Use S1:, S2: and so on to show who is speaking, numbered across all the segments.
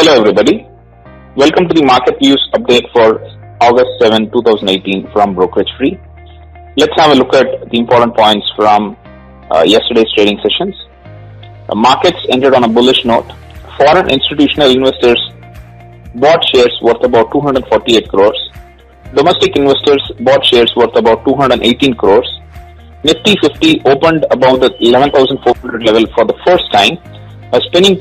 S1: Hello everybody. Welcome to the market views update for August 7, 2018 from Brokerage Free. Let's have a look at the important points from yesterday's trading sessions. Markets ended on a bullish note. Foreign institutional investors bought shares worth about 248 crores. Domestic investors bought shares worth about 218 crores. Nifty 50 opened above the 11,400 level for the first time. A spinning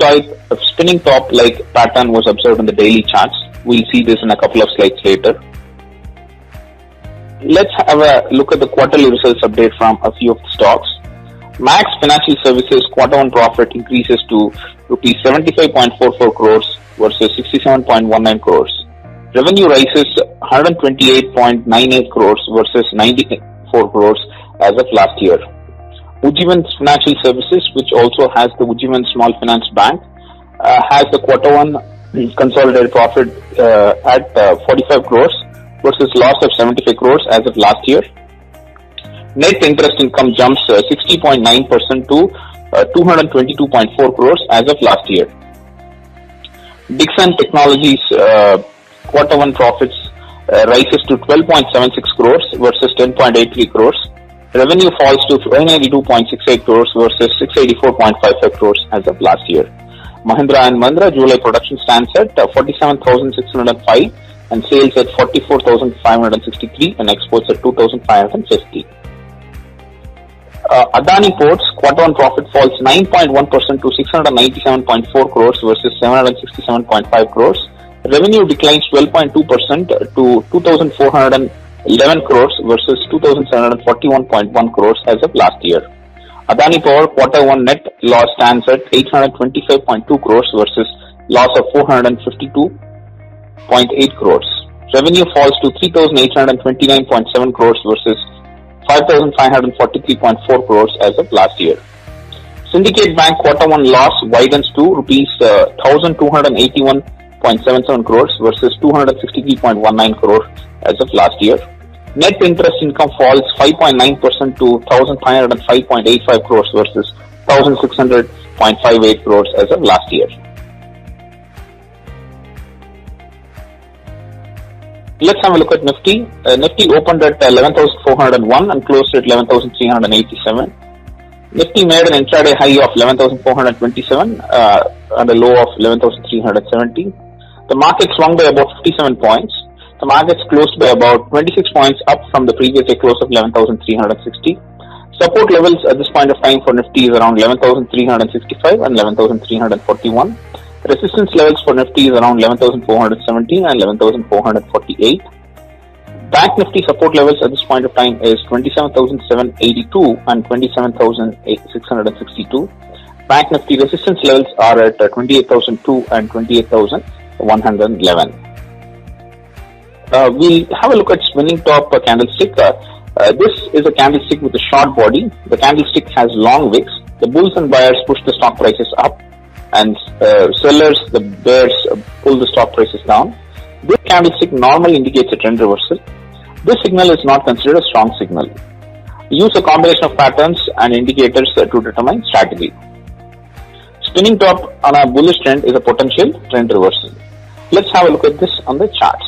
S1: top-like pattern was observed in the daily charts. We'll see this in a couple of slides later. Let's have a look at the quarterly results update from a few of the stocks. Max Financial Services quarter one profit increases to rupees 75.44 crores versus 67.19 crores. Revenue rises 128.98 crores versus 94 crores as of last year. Ujjivan Financial Services, which also has the Ujjivan Small Finance Bank, has the quarter one consolidated profit at 45 crores versus loss of 75 crores as of last year. Net interest income jumps 60.9% to 222.4 crores as of last year. Dixon Technologies quarter one profits rises to 12.76 crores versus 10.83 crores. Revenue falls to 592.68 crores versus 684.55 crores as of last year. Mahindra & Mahindra July production stands at 47,605 and sales at 44,563 and exports at 2,550. Adani Ports quarter one profit falls 9.1% to 697.4 crores versus 767.5 crores. Revenue declines 12.2% to 2,411 crores versus 2,741.1 crores as of last year. Adani Power quarter one net loss stands at 825.2 crores versus loss of 452.8 crores. Revenue falls to 3,829.7 crores versus 5,543.4 crores as of last year. Syndicate Bank quarter one loss widens to rupees 1,281.77 crores versus 263.19 crores as of last year. Net interest income falls 5.9% to 1,505.85 crores versus 1,600.58 crores as of last year. Let's have a look at Nifty. Nifty opened at 11,401 and closed at 11,387. Nifty made an intraday high of 11,427 and a low of 11,370. The market swung by about 57 points. The markets closed by about 26 points up from the previous day close of 11,360. Support levels at this point of time for Nifty is around 11,365 and 11,341. Resistance levels for Nifty is around 11,417 and 11,448. Bank Nifty support levels at this point of time is 27,782 and 27,662. Bank Nifty resistance levels are at 28,002 and 28,111. We'll have a look at spinning top candlestick. This is a candlestick with a short body. The candlestick has long wicks. The bulls and buyers push the stock prices up, and sellers, the bears, pull the stock prices down. This candlestick normally indicates a trend reversal. This signal is not considered a strong signal. Use a combination of patterns and indicators to determine strategy. Spinning top on a bullish trend is a potential trend reversal. Let's have a look at this on the charts.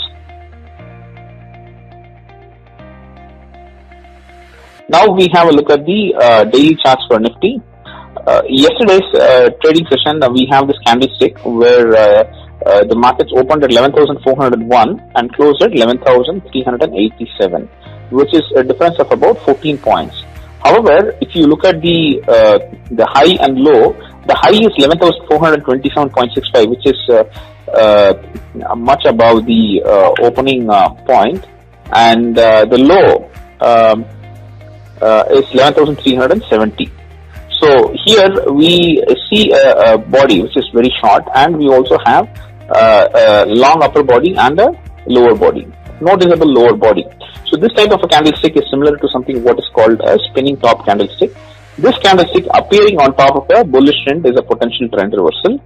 S1: Now we have a look at the daily charts for Nifty. Yesterday's trading session, we have this candlestick where the markets opened at 11,401 and closed at 11,387, which is a difference of about 14 points. However, if you look at the high and low, the high is 11,427.65, which is much above the opening point, and the low is 11,370. So here we see a body which is very short, and we also have a long upper body and a lower body, noticeable lower body. So this type of a candlestick is similar to something what is called a spinning top candlestick. This candlestick appearing on top of a bullish trend is a potential trend reversal.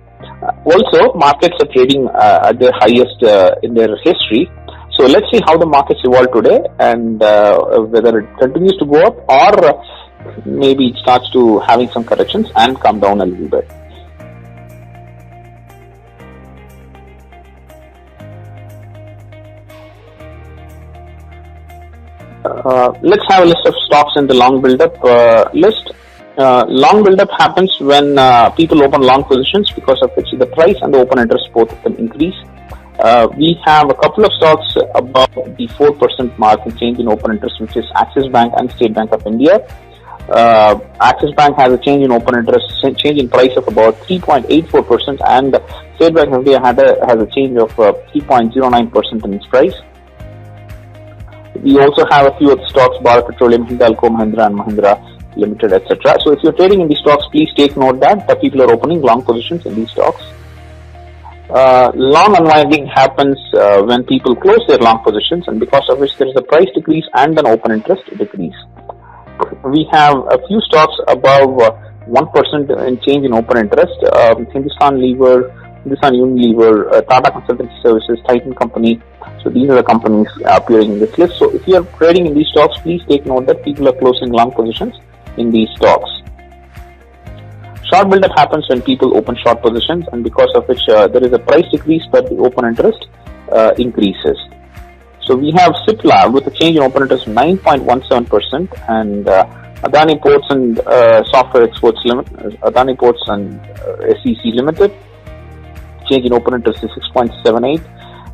S1: Also, markets are trading at their highest in their history. So let's see how the markets evolve today, and whether it continues to go up or maybe it starts to having some corrections and come down a little bit. Let's have a list of stocks in the long build-up list. Long build-up happens when people open long positions, because of which the price and the open interest both of them increase. We have a couple of stocks above the 4% mark in change in open interest, which is Axis Bank and State Bank of India. Axis Bank has a change in open interest, change in price of about 3.84%, and State Bank of India has a change of 3.09% in its price. We also have a few other stocks, Bharat Petroleum, Hindalco, Mahindra and Mahindra Limited, etc. So if you're trading in these stocks, please take note that the people are opening long positions in these stocks. Long unwinding happens when people close their long positions, and because of which there is a price decrease and an open interest decrease. We have a few stocks above 1% in change in open interest. Hindustan Lever, Hindustan Unilever, Tata Consultancy Services, Titan Company. So these are the companies appearing in this list. So if you are trading in these stocks, please take note that people are closing long positions in these stocks. Short build-up happens when people open short positions, and because of which there is a price decrease but the open interest increases. So we have Cipla with a change in open interest of 9.17%, and Adani Ports and Software Exports Adani Ports and SEC Limited, change in open interest is 6.78.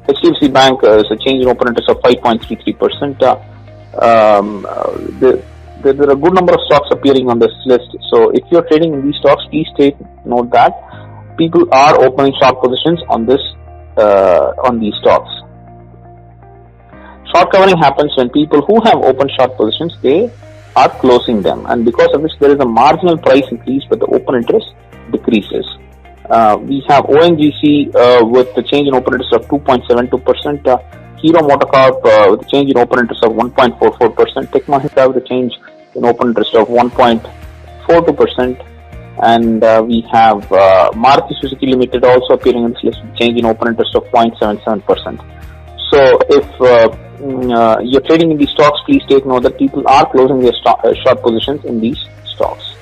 S1: HDFC Bank is a change in open interest of 5.33%. There are a good number of stocks appearing on this list. So if you're trading in these stocks, please take note that people are opening short positions on these stocks. Short covering happens when people who have open short positions, they are closing them, and because of which there is a marginal price increase but the open interest decreases. We have ONGC with the change in open interest of 2.72%, Hero MotoCorp with a change in open interest of 1.44%, Tech Mahindra with a change in open interest of 1.42%, and we have Maruti Suzuki Limited also appearing in this list with a change in open interest of 0.77%. So if you're trading in these stocks, please take note that people are closing their short positions in these stocks.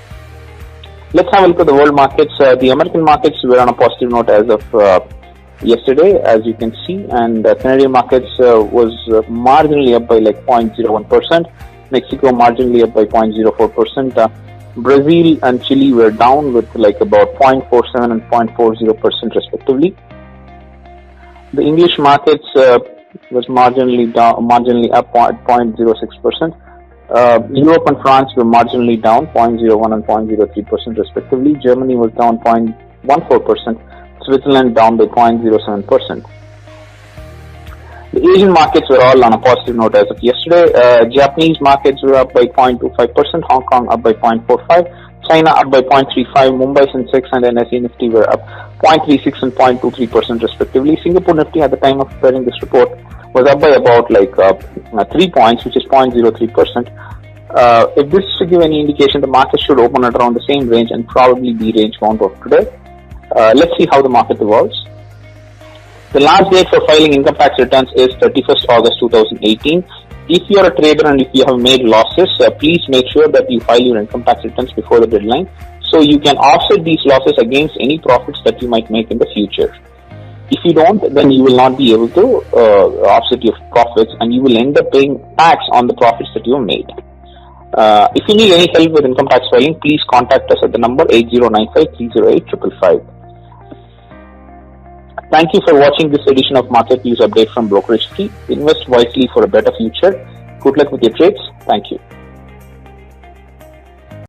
S1: Let's have a look at the world markets. The American markets were on a positive note as of yesterday, as you can see, and Canadian markets was marginally up by like 0.01%. Mexico marginally up by 0.04%. Brazil and Chile were down with like about 0.47 and 0.40% respectively. The English markets was marginally up 0.06%. Europe and France were marginally down 0.01 and 0.03% respectively. Germany was down 0.14%. Switzerland down by 0.07%. The Asian markets were all on a positive note as of yesterday. Japanese markets were up by 0.25%. Hong Kong up by 0.45%. China up by 0.35%. Mumbai Sensex and NSE Nifty were up 0.36% and 0.23% respectively. Singapore Nifty at the time of preparing this report was up by about 3 points, which is 0.03%. If this should give any indication, the market should open at around the same range and probably be range bound of today. Let's see how the market evolves. The last date for filing income tax returns is 31st August 2018. If you are a trader and if you have made losses, please make sure that you file your income tax returns before the deadline, so you can offset these losses against any profits that you might make in the future. If you don't, then you will not be able to offset your profits, and you will end up paying tax on the profits that you have made. If you need any help with income tax filing, please contact us at the number 8095-308-555. Thank you for watching this edition of Market News Update from Brokerage Free. Invest wisely for a better future. Good luck with your trades. Thank you.